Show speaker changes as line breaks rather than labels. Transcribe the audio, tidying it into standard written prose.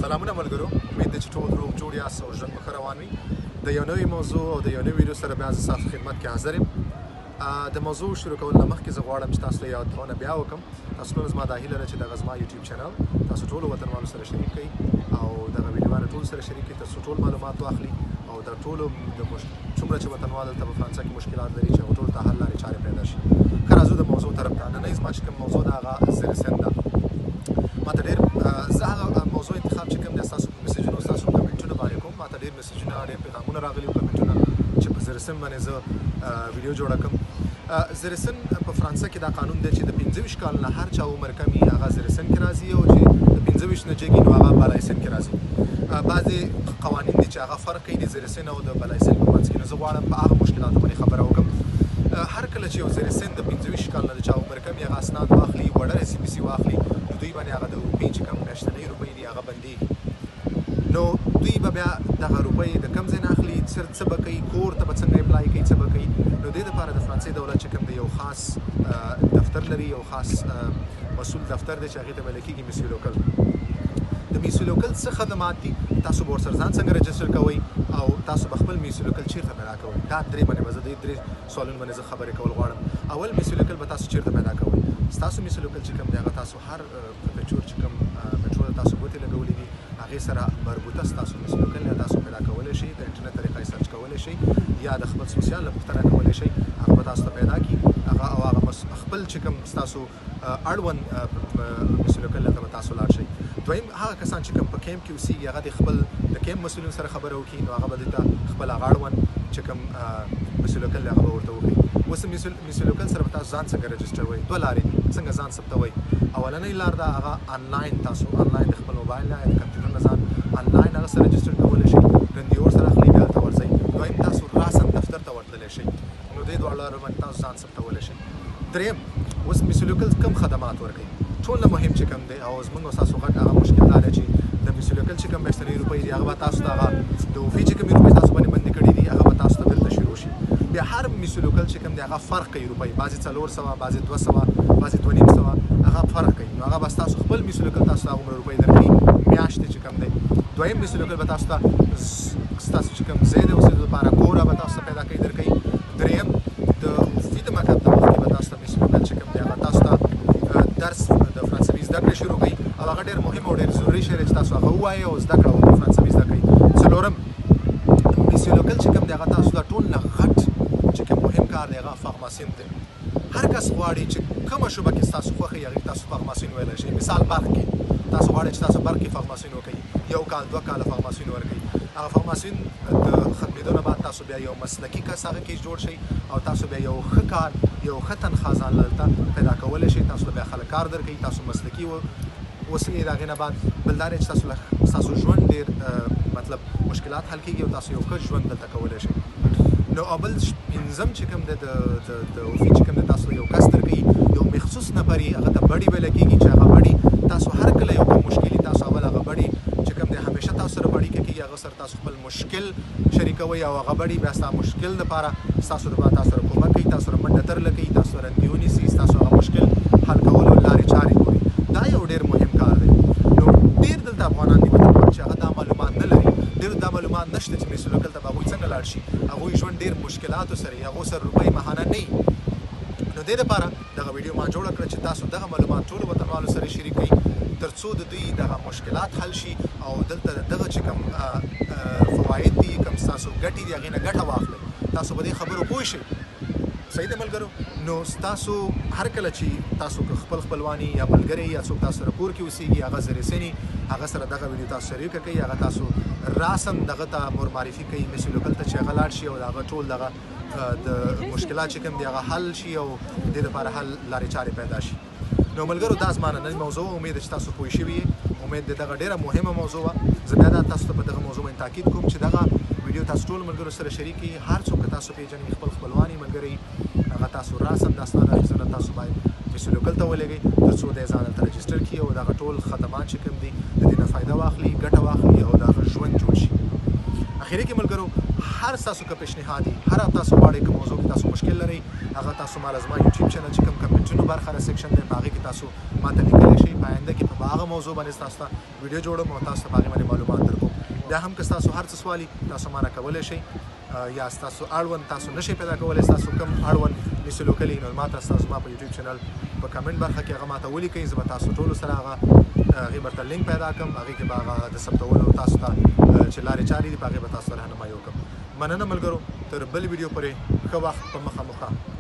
سلامونه ملګرو، امید ده چې ټول روغ جوړ یاست او ژوند مو ښه روان وي. د یو نوې موضوع او د یو نوې ویډیو سره بیا زه ستاسو خدمت کې حاضر یم. د موضوع شروع کولو نه مخکې زه غواړم چې تاسو ته یادونه بیا وکړم. تاسو ټول زما دا هیله ده چې دغه زما یوټیوب چینل تاسو ټولو وطنوالو سره شریک کړئ او دغه ویډیوګانې ټول سره شریک کړئ تر څو ټول معلومات واخلي او د ټولو څومره چې وطنوال دلته په فرانسه کې مشکلات لري چې هغو ټولو ته حل لارې چارې پیدا شي. ښه راځو د موضوع طرف ته. نننۍ زما چې کوم موضوع ده هغه زرسن ده. ماته ډېر زه هغه موضوع انتخاب چې کوم دی ستاسو په میسیجونو ستاسو کمنټونو باندې کوم. ماته ډېر میسیجونه ډېر پیغامونه راغلي وو کمنټونه چې په زرسن باندې زه ویډیو جوړه کړم. زرسن په فرانسه کې دا قانون دی چې د 25 کال نه هر چا عمر کم وي هغه زرسن کې راځي او چې د 25 نه جګي نو هغه بالایسن کې راځي. بعضې قوانین دي چې هغه فرق کوي د زرسن او د بالایسن په منځ کې. نو زه غواړم په هغه مشکلاتو باندې خبره وکړم. هر کله چې یو زرسن د 25 کال نه د چا عمر کم وي هغه اسناد واخلي وړه SBC واخلي نو دوی باندې هغه د روپۍ چې کوم میاشتنۍ روپۍ دي هغه بندېږي. نو دوی به بیا دغه روپۍ د کوم ځای نه اخلي څه به کوي کور ته به څنګه اپلای کوي څه به کوي. نو دې دپاره د فرانسې دولت چې کوم دی یو خاص دفتر لري یو خاص مسؤل دفتر دی چې هغې ته ویل کېږي میسیو لوکل. د میسیو لوکل څه خدمات دي تاسو به ورسره ځان څنګه رجسټر کوئ او تاسو به خپل میسیو لوکل چیرته پیدا کوئ. دا درې باندې به زه د درې سوالونو باندې زه خبرې کول غواړم. اول میسیو لوکل به تاسو چیرته پیدا کوئ. ستاسو میسیو لوکل چې کوم دی هغه تاسو هر پرفیکچر چې کوم میټرو ته تاسو ګوتې لګولې دي هغې سره مربوطه ستاسو میسیو لوکل یا تاسو پیدا کولی شئ. د انټرنیټ طریقه یې سرچ کولی شئ یا د خپل سوسیال نه پوښتنه کولی شئ هغه به تاسو ته پیدا کړي او هغه خپل چې کوم ستاسو اړوند میسیو لوکل ته به تاسو لاړ شئ. دویم هغه کسان چې کوم په کیمپ کې اوسېږي هغه د خپل د کیمپ مسؤلین سره خبره وکړي نو هغه به دې ته خپل هغه اړوند چې کوم میسیو لوکل دی هغه به ورته وکړي. اوس میسیو لوکل سره به تاسو ځان څنګه رجسټروئ. دوه لارې دي څنګه ځان ثبتوئ. اولنۍ لار ده هغه آنلاین تاسو آنلاین د خپل موبایل نه د کمپیوټر نه ځان آنلاین هغه سره رجسټر کولی شئ. رندیور سره اخلي بیا هلته ورځئ. دویم تاسو راسن دفتر ته ورتللی شئ نو دې دواړو لارو باندې تاسو ځان ثبتولی شئ. دریم اوس میسیو لوکل کوم خدمات ورکوي ټول نه مهم چې کوم دی او زموږ او ستاسو غټ هغه مشکل دا دی چې د میسیو لوکل چې کوم میاشتنۍ روپۍ دي هغه به تاسو ته هغه د وفي چې کومې روپۍ تاسو باندې بندي کړي دي هغه به تاسو ته بېرته شروع شي. بیا هر میسیو لوکل چې کوم دی هغه فرق کوي روپۍ بعضې 400 بعضې 200 بعضې 2500 هغه فرق کوي. نو هغه به ستاسو خپل میسیو لوکل تاسو ته هغومره روپۍ درکوي میاشتې چې کوم دی. دویم میسیو لوکل به تاسو ته ستاسو چې کوم ځای د اوسېدو لپاره کور به تاسو ته پیدا کوي درکوي. دریم د وفي د مکتب د مخکې به تاسو ته میسیو لوکل چې کوم دی هغه تاسو ته درس د فرانسوي زده کړې شروع کوي او هغه ډېر مهم او ډېر ضروري شی دی چې تاسو هغه ووایئ او زده کړه وکړئ فرانسوي زده کړئ. څلورم میسیو لوکل چې کوم دی هغه تاسو ته ټول نه غټ چې کوم مهم کار دی هغه فارماسین دی. هر کس غواړي چې کومه شوبه کې ستاسو خوښه وي هغې تاسو فارماسین ویلی شئ. مثال برق کې تاسو غواړئ چې تاسو برق کې فارماسین وکړئ 1 کال 2 کاله فارماسین ورکړئ. هغه فارماسین د ختمېدو نه بعد تاسو بیا یو مسلکي کس هغه کې جوړ شئ او تاسو بیا یو ښه کار یو ښه تنخواه ځان دلته پیدا کولی شئ. تاسو بیا خلک کار درکوي تاسو مسلکي اوسئ. د هغې نه بعد بل دا دی چې ستاسو ژوند ډېر مطلب مشکلات حل کېږي او تاسو یو ښه ژوند دلته کولی شئ. نو او بل پنځم چې کوم دی د وفي چې کوم دی تاسو یو کس درکوي یو مخصوص نفر یې هغه ته بډي ویله کېږي چې هغه بډي تاسو هر کله یو کوم مشکل تاسو اول هغه بډي چې کوم دی همیشه تاسو سره بډي کې کېږي هغه سره تاسو خپل مشکل شریکوئ او هغه بډي بیا ستا مشکل دپاره ستاسو دپاره تاسو سره کومک کوي تاسو سره منډه ترله کوي تاسو سره رندي ونیسي ستاسو هغه مشکل حل کولو لارې چارې ګوري. دا یو ډېر مهم کار دی. نو ډېر دلته افغانان دي چې هغه دا معلومات نه لري. ډېرو دا معلومات نشته چې میسیو لوکل ته به هغوی څنګه لاړ شي. هغوی ژوند ډېر مشکلاتو سره هغو سره روپۍ ماهانه نه وي. نو دې دپاره دغه ویډیو ما جوړه کړه چې تاسو دغه معلومات ټولو وطنوالو سره شریک کړئ تر څو د دوی دغه مشکلات حل شي او دلته دغه چې کوم فواید دي کوم ستاسو ګټې دي هغې نه ګټه واخلئ. تاسو په دې خبرو پوه شئ. صحیح دی ملګرو. نو ستاسو هر کله چې تاسو خپل خپلواني یا ملګری یا څوک تاسو سره کور کې اوسېږي هغه زرسني هغه سره دغه ویډیو تاسو شریکه کوي هغه تاسو راسم دغه ته معرفي کوي میسیو لوکل ته چې هغه لاړ شي او هغه ټول دغه د مشکلات چې کوم دی هغه حل شي او د دې لپاره حل لارې چارې پیدا شي. نو ملګرو دا زما نننۍ موضوع امید چې تاسو پوه شوي یې. امید دی دغه ډېره مهمه موضوع وه. زه بیا دا تاسو ته په دغه موضوع باندې تاکید کوم چې دغه ویډیو تاسو ټولو ملګرو سره شریک کړئ. هر څوک که تاسو پېژنئ خپل خپلوان ملګري هغه تاسو راسم د اسناد اخیستنه تاسو باید میسیو لوکل ته ولېږئ تر څو دی ځان هلته رجسټر کړي او دغه ټول خدمات چې کوم دي د دې نه فایده واخلي ګټه واخلي او د هغه ژوند جوړ شي. اخري کې ملګرو هر تاسو که پیشنهاد دي هر تاسو غواړئ کوم موضوع کې تاسو مشکل لرئ هغه تاسو ما زما یوټیوب چینل چې کوم کمنټونو برخه را سیکشن دی په هغې کې تاسو ما ته لیکلی شئ. په آینده کې په هغه موضوع باندې تاسو ته ویډیو جوړوم او تاسو ته په هغې باندې معلومات درکوم. بیا هم که ستاسو هر څه سوال وي تاسو ما نه کولی شئ، یا ستاسو اړوند تاسو نشئ پیدا کولی، ستاسو کوم اړوند نشئ لیکلی، نو ما ته ستاسو زما په یوټیوب چینل په کمنټ برخه کې هغه ما ته ولیکئ. زه به تاسو ټولو سره هغې برته لینک پیدا کړم، هغې کې به هغه د ثبتولو تاسو ته چې لارې چارې دي په هغې به تاسو ته رهنمایي وکړم. مننه ملګرو، تر بل ویډیو پورې ښه وخت په مخه.